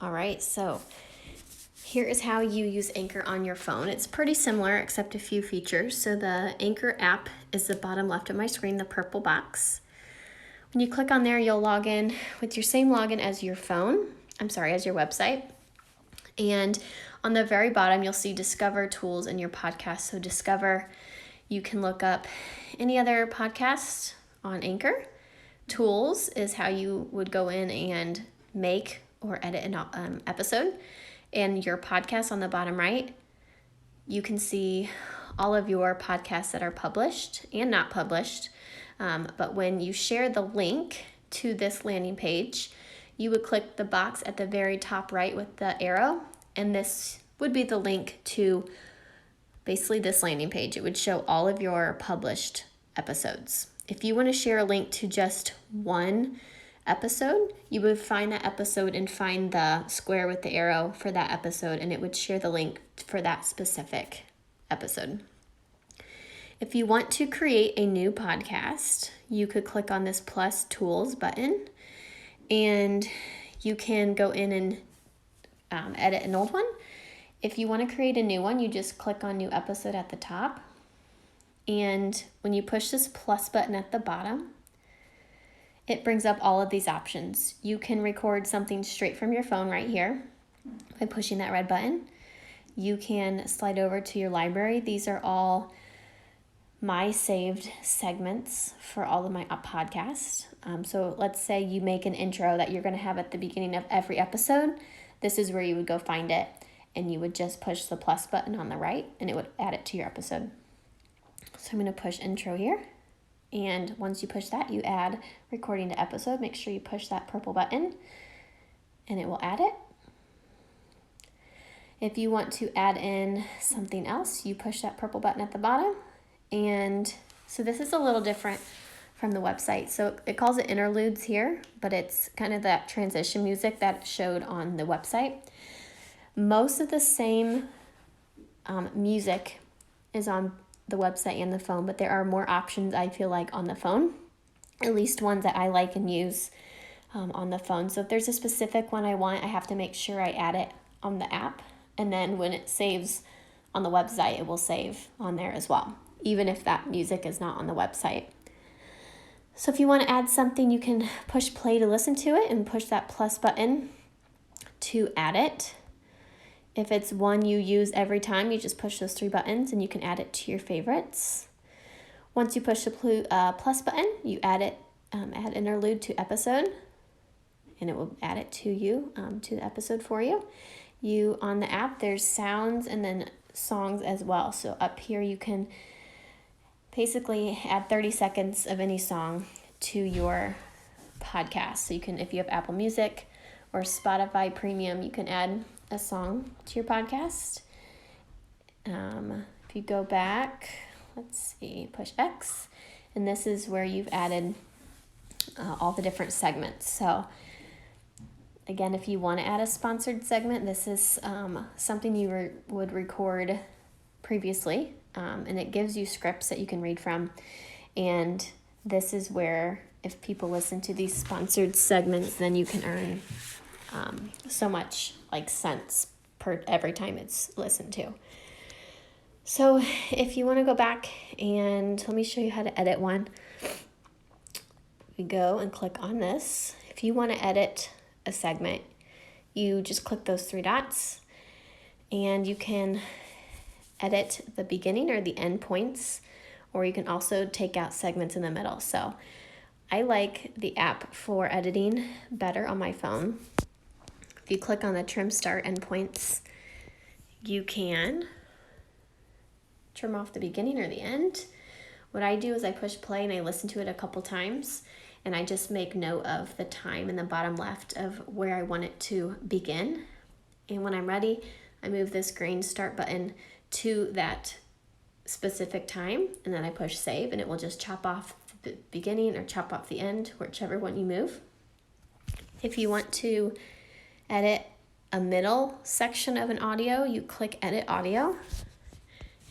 All right, so here is how you use Anchor on your phone. It's pretty similar except a few features. So the Anchor app is the bottom left of my screen, the purple box. When you click on there, you'll log in with your same login as your as your website. And on the very bottom, you'll see Discover Tools in your podcast. So Discover, you can look up any other podcast on Anchor. Tools is how you would go in and make or edit an episode. And your podcast on the bottom right, you can see all of your podcasts that are published and not published. But when you share the link to this landing page, you would click the box at the very top right with the arrow, and this would be the link to basically this landing page. It would show all of your published episodes. If you want to share a link to just one episode, you would find that episode and find the square with the arrow for that episode, and it would share the link for that specific episode. If you want to create a new podcast, you could click on this plus tools button, and you can go in and edit an old one. If you want to create a new one, you just click on new episode at the top. And when you push this plus button at the bottom, it brings up all of these options. You can record something straight from your phone right here by pushing that red button. You can slide over to your library. These are all my saved segments for all of my podcasts. So let's say you make an intro that you're going to have at the beginning of every episode. This is where you would go find it, and you would just push the plus button on the right, and it would add it to your episode. So I'm going to push intro here. And once you push that, you add recording to episode. Make sure you push that purple button, and it will add it. If you want to add in something else, you push that purple button at the bottom. And so this is a little different from the website. So it calls it interludes here, but it's kind of that transition music that showed on the website. Most of the same music is on the website and the phone, but there are more options, I feel like, on the phone, at least ones that I like and use on the phone. So if there's a specific one I want, I have to make sure I add it on the app, and then when it saves on the website, it will save on there as well, even if that music is not on the website. So if you want to add something, you can push play to listen to it and push that plus button to add it. If it's one you use every time, you just push those three buttons and you can add it to your favorites. Once you push the plus button, you add interlude to episode, and it will add it to you, to the episode for you. On the app, there's sounds and then songs as well. So up here, you can basically add 30 seconds of any song to your podcast. So you can, if you have Apple Music or Spotify Premium, you can add a song to your podcast. If you go back, let's see, push X, and this is where you've added all the different segments. So again, if you want to add a sponsored segment, this is something you would record previously, and it gives you scripts that you can read from. And this is where, if people listen to these sponsored segments, then you can earn so much, like cents per every time it's listened to. So if you want to go back, and let me show you how to edit one. We go and click on this. If you want to edit a segment, you just click those three dots, and you can edit the beginning or the end points, or you can also take out segments in the middle. So I like the app for editing better on my phone. If you click on the trim start endpoints, you can trim off the beginning or the end. What I do is I push play and I listen to it a couple times, and I just make note of the time in the bottom left of where I want it to begin. And when I'm ready, I move this green start button to that specific time, and then I push save, and it will just chop off the beginning or chop off the end, whichever one you move. If you want to edit a middle section of an audio, you click edit audio,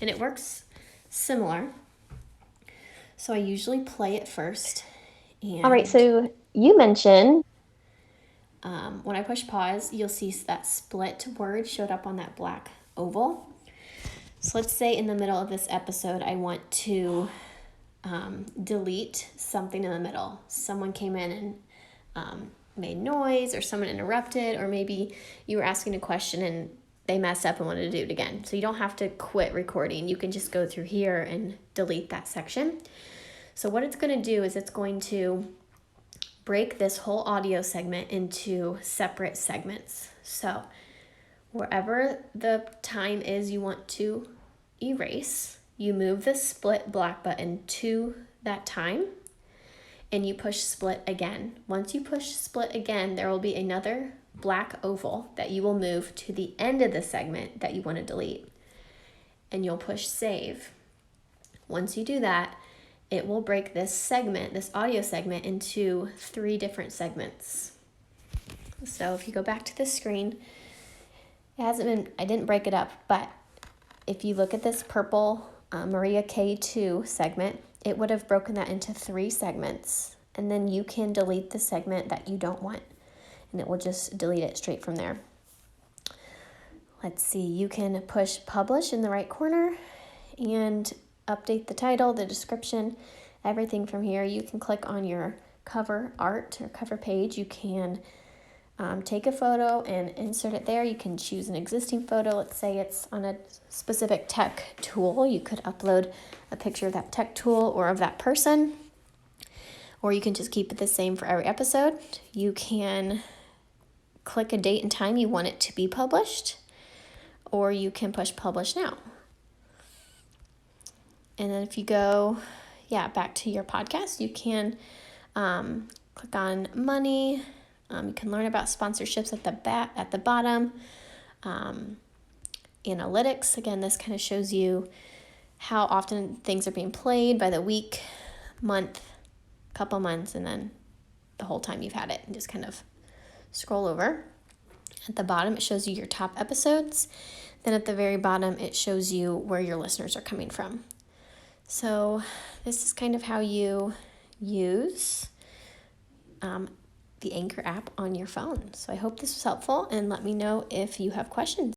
and it works similar. So I usually play it first. And All right, so you mentioned when I push pause, you'll see that split word showed up on that black oval. So let's say in the middle of this episode, I want to delete something in the middle. Someone came in and made noise, or someone interrupted, or maybe you were asking a question and they messed up and wanted to do it again. So you don't have to quit recording. You can just go through here and delete that section. So what it's going to do is it's going to break this whole audio segment into separate segments. So wherever the time is you want to erase, you move the split black button to that time and you push split again. Once you push split again, there will be another black oval that you will move to the end of the segment that you want to delete. And you'll push save. Once you do that, it will break this segment, this audio segment, into 3 different segments. So if you go back to the screen, I didn't break it up, but if you look at this purple Maria K2 segment, it would have broken that into 3 segments. And then you can delete the segment that you don't want, and it will just delete it straight from there. Let's see, you can push publish in the right corner and update the title, the description, everything from here. You can click on your cover art or cover page. You can take a photo and insert it there. You can choose an existing photo. Let's say it's on a specific tech tool. You could upload a picture of that tech tool or of that person, or you can just keep it the same for every episode. You can click a date and time you want it to be published, or you can push publish now. And then if you go, back to your podcast, you can click on money. You can learn about sponsorships at the bottom. Analytics, again, this kind of shows you how often things are being played by the week, month, couple months, and then the whole time you've had it. And just kind of scroll over. At the bottom, it shows you your top episodes. Then at the very bottom, it shows you where your listeners are coming from. So this is kind of how you use the Anchor app on your phone. So I hope this was helpful, and let me know if you have questions.